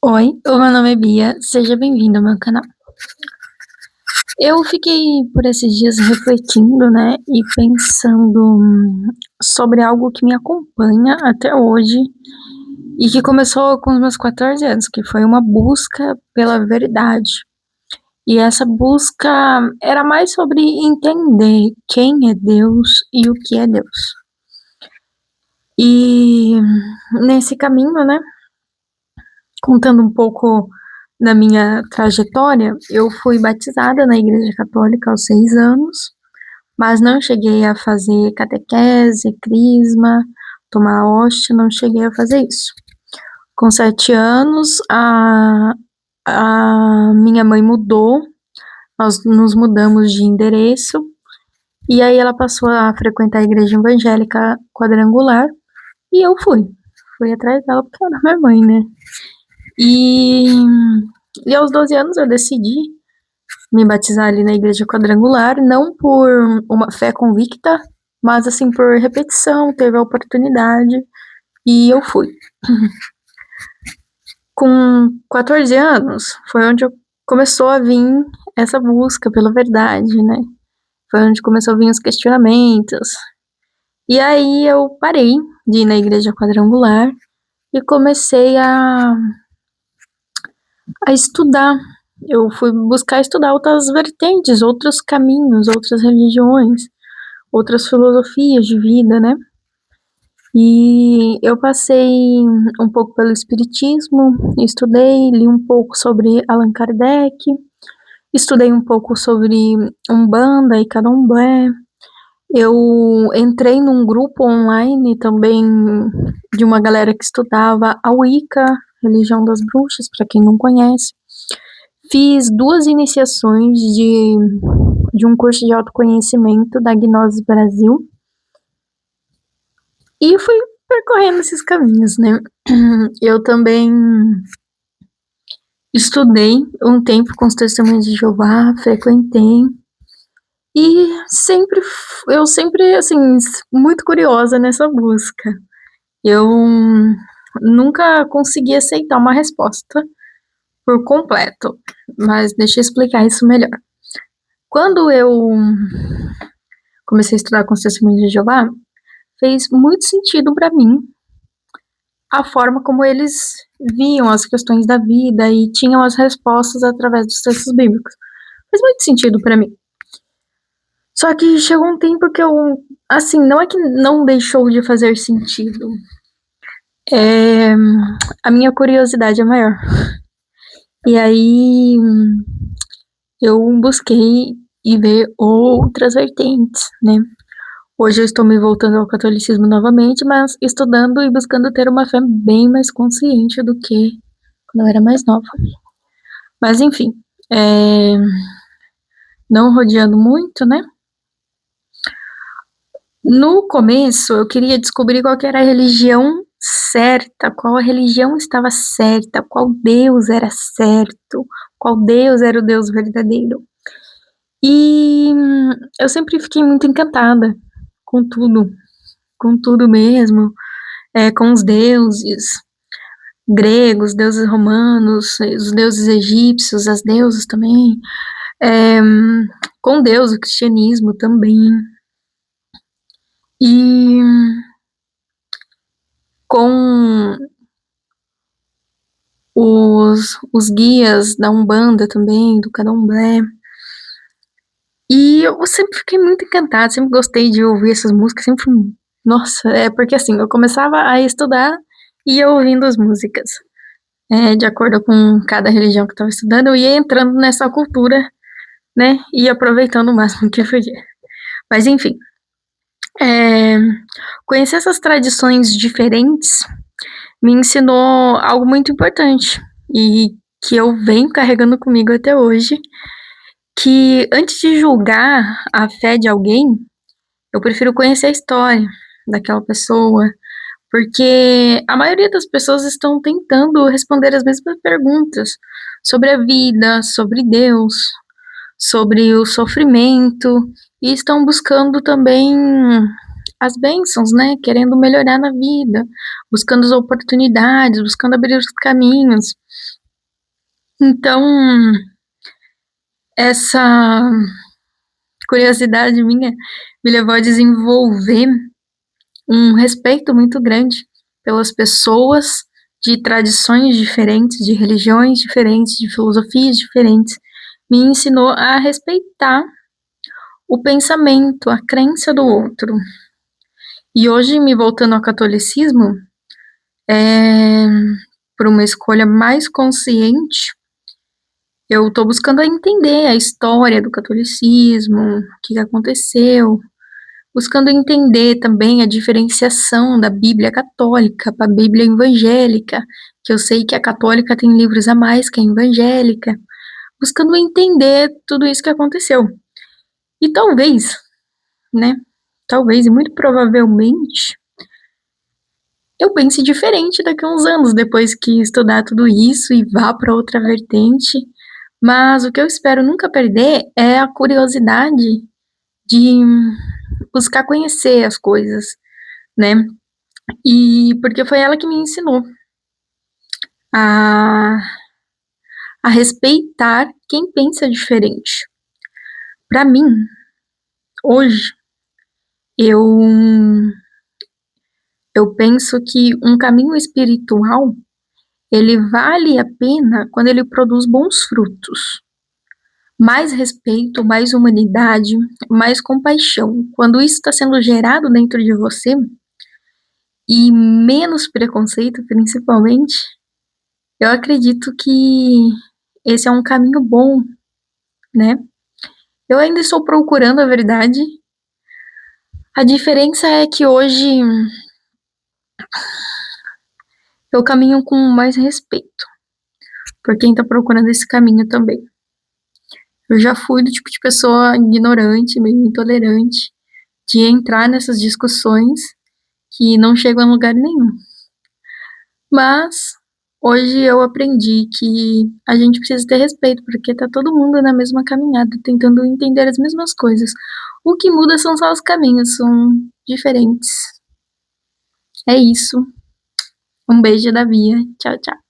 Oi, o meu nome é Bia, seja bem-vindo ao meu canal. Eu fiquei por esses dias refletindo, né, e pensando sobre algo que me acompanha até hoje e que começou com os meus 14 anos, que foi uma busca pela verdade. E essa busca era mais sobre entender quem é Deus e o que é Deus. E nesse caminho, né, contando um pouco da minha trajetória, eu fui batizada na Igreja Católica aos 6 anos, mas não cheguei a fazer catequese, crisma, tomar hóstia, não cheguei a fazer isso. Com 7 anos, a minha mãe mudou, nós nos mudamos de endereço, e aí ela passou a frequentar a Igreja Evangélica Quadrangular, e eu fui atrás dela porque ela era minha mãe, né? E, e aos 12 anos eu decidi me batizar ali na igreja quadrangular, não por uma fé convicta, mas assim por repetição, teve a oportunidade e eu fui. Com 14 anos foi onde começou a vir essa busca pela verdade, né? Foi onde começou a vir os questionamentos. E aí eu parei de ir na igreja quadrangular e comecei a estudar. Eu fui buscar estudar outras vertentes, outros caminhos, outras religiões, outras filosofias de vida, né? E eu passei um pouco pelo espiritismo, estudei, li um pouco sobre Allan Kardec, estudei um pouco sobre Umbanda e Candomblé. Eu entrei num grupo online também de uma galera que estudava a Wicca, religião das bruxas, para quem não conhece. Fiz 2 iniciações de um curso de autoconhecimento da Gnose Brasil e fui percorrendo esses caminhos, né? Eu também estudei um tempo com os Testemunhos de Jeová, frequentei e eu sempre, assim, muito curiosa nessa busca. Eu nunca consegui aceitar uma resposta por completo, mas deixa eu explicar isso melhor. Quando eu comecei a estudar com os Testemunhos de Jeová, fez muito sentido para mim a forma como eles viam as questões da vida e tinham as respostas através dos textos bíblicos. Fez muito sentido para mim. Só que chegou um tempo que eu, assim, não é que não deixou de fazer sentido. A minha curiosidade é maior. E aí eu busquei e ver outras vertentes, né? Hoje eu estou me voltando ao catolicismo novamente, mas estudando e buscando ter uma fé bem mais consciente do que quando eu era mais nova. Mas enfim, não rodeando muito, né? No começo eu queria descobrir qual que era a religião certa, qual a religião estava certa, qual Deus era certo, qual Deus era o Deus verdadeiro. E eu sempre fiquei muito encantada com tudo mesmo, com os deuses gregos, deuses romanos, os deuses egípcios, as deusas também, com Deus, o cristianismo também, e com os guias da Umbanda também, do Candomblé. E eu sempre fiquei muito encantada, sempre gostei de ouvir essas músicas, sempre, nossa, porque assim, eu começava a estudar e ia ouvindo as músicas. De acordo com cada religião que eu estava estudando, eu ia entrando nessa cultura, né, e aproveitando o máximo que eu podia. Mas enfim, conhecer essas tradições diferentes me ensinou algo muito importante e que eu venho carregando comigo até hoje, que antes de julgar a fé de alguém, eu prefiro conhecer a história daquela pessoa, porque a maioria das pessoas estão tentando responder as mesmas perguntas sobre a vida, sobre Deus, sobre o sofrimento, e estão buscando também as bênçãos, né? Querendo melhorar na vida, buscando as oportunidades, buscando abrir os caminhos. Então, essa curiosidade minha me levou a desenvolver um respeito muito grande pelas pessoas de tradições diferentes, de religiões diferentes, de filosofias diferentes. Me ensinou a respeitar o pensamento, a crença do outro. E hoje, me voltando ao catolicismo, é, por uma escolha mais consciente, eu estou buscando entender a história do catolicismo, o que aconteceu, buscando entender também a diferenciação da Bíblia católica para a Bíblia evangélica, que eu sei que a católica tem livros a mais que a evangélica, buscando entender tudo isso que aconteceu. E talvez, né, talvez e muito provavelmente, eu pense diferente daqui a uns anos, depois que estudar tudo isso e vá para outra vertente. Mas o que eu espero nunca perder é a curiosidade de buscar conhecer as coisas, né? E porque foi ela que me ensinou a, a respeitar quem pensa diferente. Para mim, hoje, eu, eu penso que um caminho espiritual, ele vale a pena quando ele produz bons frutos. Mais respeito, mais humanidade, mais compaixão. Quando isso está sendo gerado dentro de você, e menos preconceito, principalmente, eu acredito que esse é um caminho bom, né? Eu ainda estou procurando a verdade. A diferença é que hoje eu caminho com mais respeito por quem está procurando esse caminho também. Eu já fui do tipo de pessoa ignorante, meio intolerante, de entrar nessas discussões que não chegam a lugar nenhum. Mas hoje eu aprendi que a gente precisa ter respeito, porque tá todo mundo na mesma caminhada, tentando entender as mesmas coisas. O que muda são só os caminhos, são diferentes. É isso. Um beijo da Bia. Tchau, tchau.